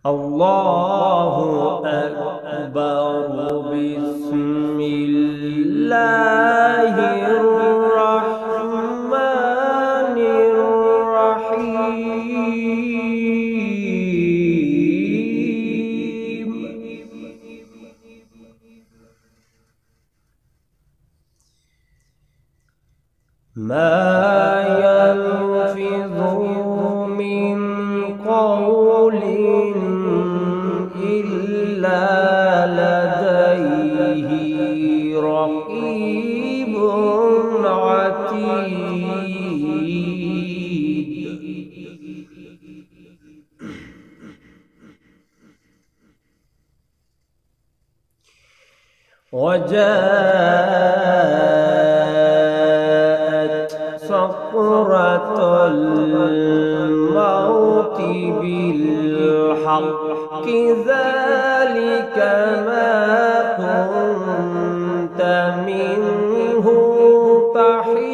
الله أكبر. بسم الله الرحمن الرحيم. ما يلفظ من قول إلا لديه رقيب عتيد. وجاءت سكرة الموت بالحق ذلك ما كنت منه تحيد.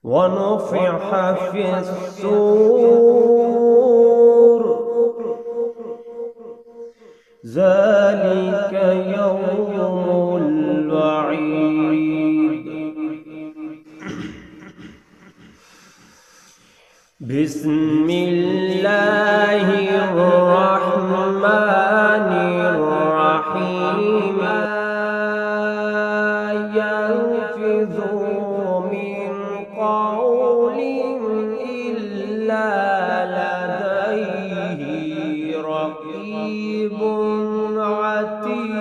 ونفخ في الصور ذلك يوم الوعيد. بسم الله الرحمن الرحيم. ما يلفظ من قول إلا لديه رقيب عتيد.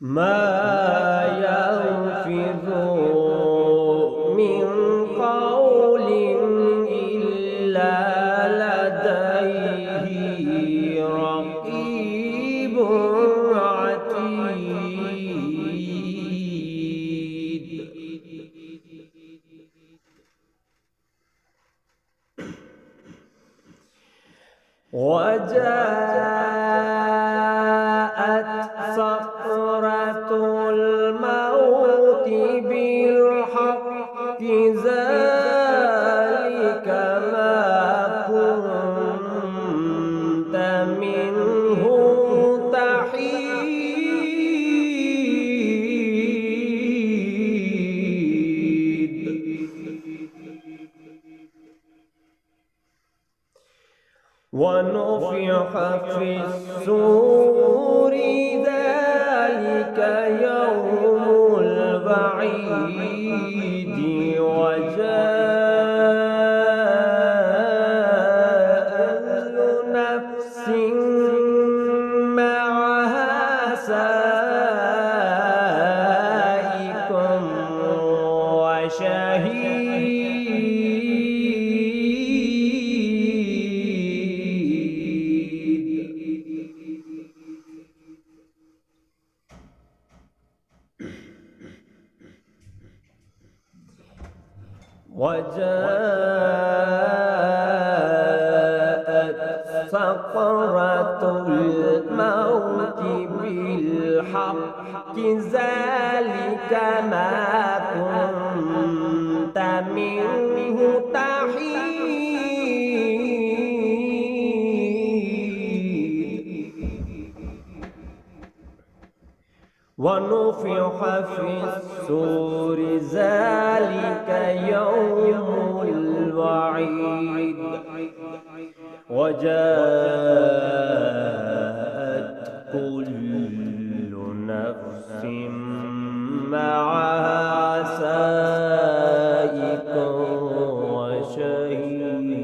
ما يلفظ من قول إلا لديه رقيب عتيد. وجاءت سكرة الموت بالحق ذلك ما كنت منه تحيد. ونفخ في الصور ذلك يوم الوعيد. وجاء كل نفس معها سائق وشهيد. وجاءت سكرة الموت بالحق ذلك ما كنت منه تحيد. ونفخ في الصور ذلك يوم الوعيد. وجاءت كل نفس معها سائق وشهيد.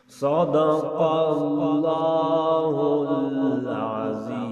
صدق الله العظيم.